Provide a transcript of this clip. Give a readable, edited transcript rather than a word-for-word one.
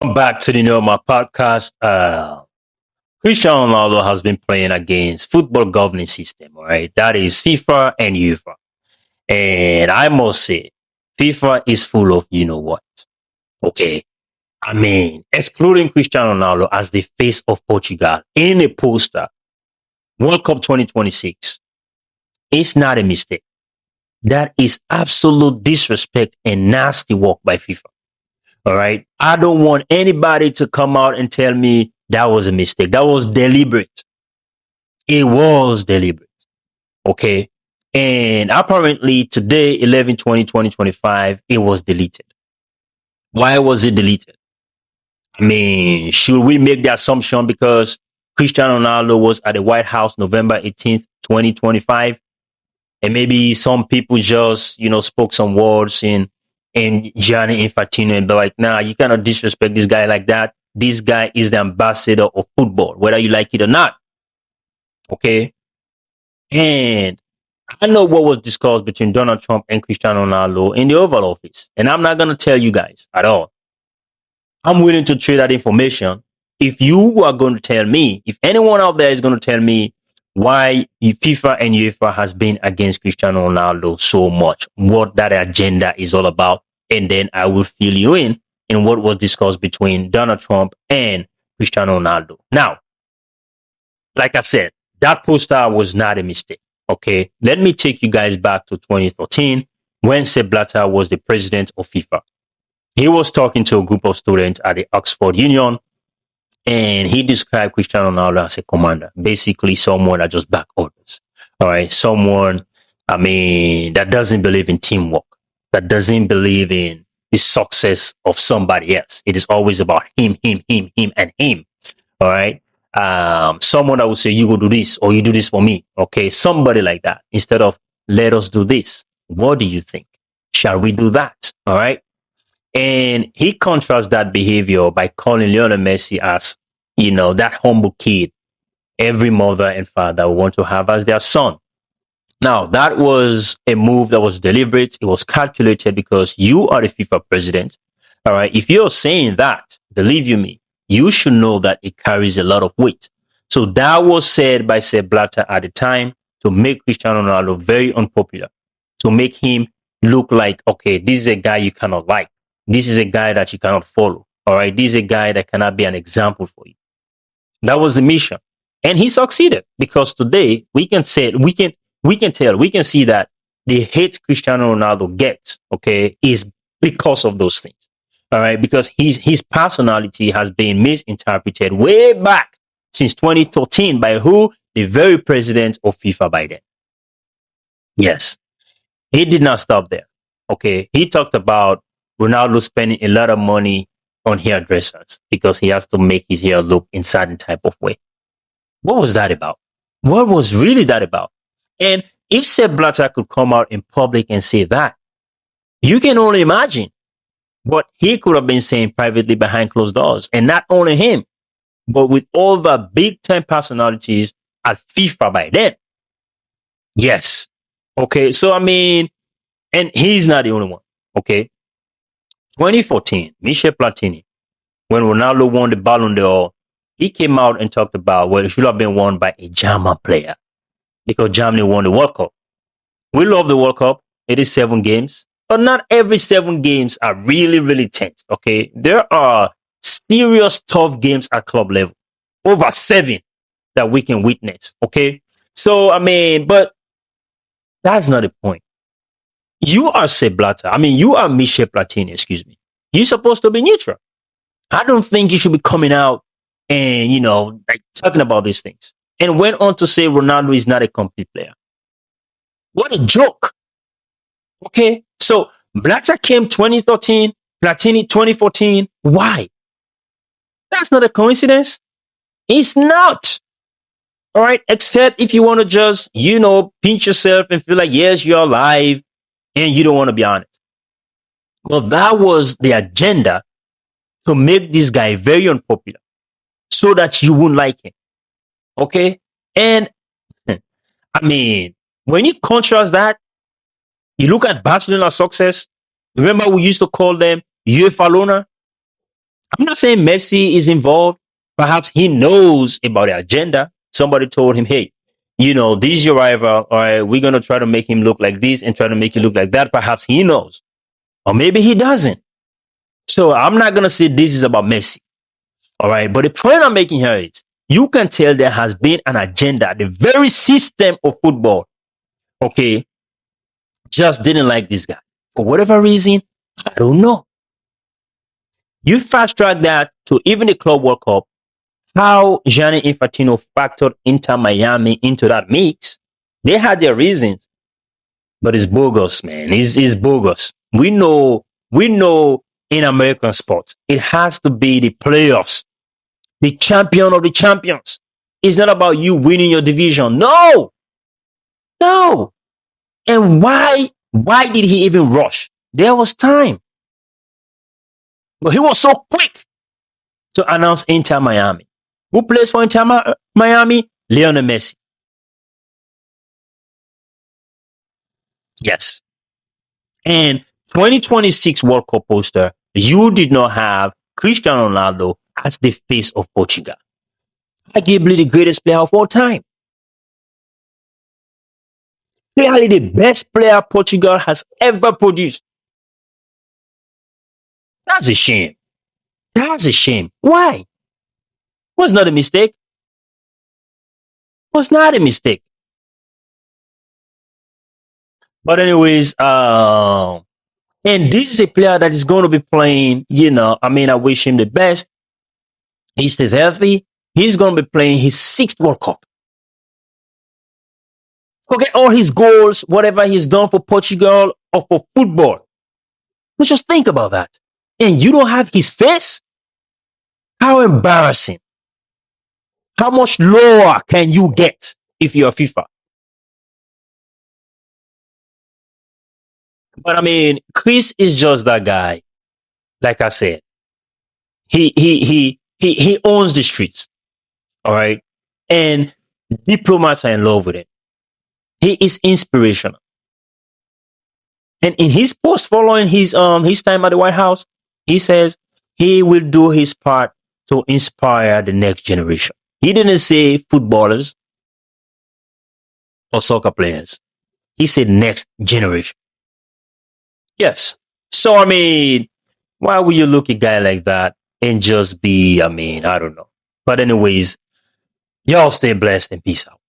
Welcome back to the Normal Podcast. Cristiano Ronaldo has been playing against football governing system, all right? That is FIFA and UEFA. And I must say, FIFA is full of you know what. Okay. I mean, excluding Cristiano Ronaldo as the face of Portugal in a poster, World Cup 2026, it's not a mistake. That is absolute disrespect and nasty work by FIFA. All right. I don't want anybody to come out and tell me that was a mistake. That was deliberate. It was deliberate. Okay. And apparently today, 11/20/2025, it was deleted. Why was it deleted? I mean, should we make the assumption because Cristiano Ronaldo was at the White House November 18th, 2025? And maybe some people just, spoke some words in Gianni Infantino and be like, nah, you cannot disrespect this guy like that. This guy is the ambassador of football, whether you like it or not. Okay. And I know what was discussed between Donald Trump and Cristiano Ronaldo in the Oval Office. And I'm not going to tell you guys at all. I'm willing to trade that information. If you are going to tell me, if anyone out there is going to tell me why FIFA and UEFA has been against Cristiano Ronaldo so much, what that agenda is all about, and then I will fill you in what was discussed between Donald Trump and Cristiano Ronaldo. Now, like I said, that poster was not a mistake. Okay, let me take you guys back to 2013 when Sepp Blatter was the president of FIFA. He was talking to a group of students at the Oxford Union, and he described Cristiano Ronaldo as a commander, basically someone that just back orders. All right, someone, that doesn't believe in teamwork, that doesn't believe in the success of somebody else. It is always about him, and him. All right. Someone that would say, you go do this or you do this for me. Okay. Somebody like that instead of let us do this. What do you think? Shall we do that? All right. And he contrasts that behavior by calling Lionel Messi as, that humble kid every mother and father want to have as their son. Now, that was a move that was deliberate. It was calculated because you are the FIFA president. All right. If you're saying that, believe you me, you should know that it carries a lot of weight. So that was said by Sepp Blatter at the time to make Cristiano Ronaldo very unpopular, to make him look like, okay, this is a guy you cannot like. This is a guy that you cannot follow. All right. This is a guy that cannot be an example for you. That was the mission. And he succeeded because today we can see that the hate Cristiano Ronaldo gets, okay, is because of those things. All right. Because his personality has been misinterpreted way back since 2013 by who? The very president of FIFA by then. Yes. He did not stop there. Okay. He talked about Ronaldo spending a lot of money on hairdressers because he has to make his hair look in certain type of way. What was that about? What was really that about? And if Sepp Blatter could come out in public and say that, you can only imagine what he could have been saying privately behind closed doors. And not only him, but with all the big time personalities at FIFA by then. Yes. Okay. So, and he's not the only one. Okay. 2014, Michel Platini, when Ronaldo won the Ballon d'Or, he came out and talked about, well, it should have been won by a German player because Germany won the World Cup. We love the World Cup. It is 7 games, but not every 7 games are really, really tense. Okay. There are serious tough games at club level, over 7 that we can witness. Okay. So, but that's not the point. You are Sepp Blatter. You are Michel Platini, excuse me. You're supposed to be neutral. I don't think you should be coming out and, talking about these things. And went on to say Ronaldo is not a complete player. What a joke. Okay. So Blatter came 2013, Platini 2014. Why? That's not a coincidence. It's not. All right. Except if you want to just, pinch yourself and feel like, yes, you're alive and you don't want to be honest. Well, that was the agenda to make this guy very unpopular so that you wouldn't like him. Okay. And when you contrast that, you look at Barcelona's success. Remember, we used to call them UEFA loner. I'm not saying Messi is involved. Perhaps he knows about the agenda. Somebody told him, hey, this is your rival. All right, we're going to try to make him look like this and try to make you look like that. Perhaps he knows. Or maybe he doesn't. So I'm not going to say this is about Messi. All right. But the point I'm making here is you can tell there has been an agenda. The very system of football, okay, just didn't like this guy. For whatever reason, I don't know. You fast track that to even the Club World Cup, how Gianni Infantino factored Inter Miami into that mix. They had their reasons, but it's bogus, man. It's bogus. We know in American sports, it has to be the playoffs, the champion of the champions. It's not about you winning your division. No, no. And why did he even rush? There was time. But he was so quick to announce Inter Miami. Who plays for Inter Miami? Lionel Messi. Yes. And 2026 World Cup poster, you did not have Cristiano Ronaldo as the face of Portugal. Arguably the greatest player of all time. Clearly the best player Portugal has ever produced. That's a shame. That's a shame. Why? Was not a mistake. Was not a mistake. But anyways, and this is a player that is going to be playing, I wish him the best. He stays healthy. He's going to be playing his sixth World Cup. Forget all his goals, whatever he's done for Portugal or for football. But just think about that. And you don't have his face? How embarrassing. How much lower can you get if you're FIFA? But Chris is just that guy. Like I said, he owns the streets. All right. And diplomats are in love with it. He is inspirational. And in his post following his time at the White House, he says he will do his part to inspire the next generation. He didn't say footballers or soccer players. He said next generation. Yes. So why would you look at a guy like that and just be, I don't know. But anyways, y'all stay blessed and peace out.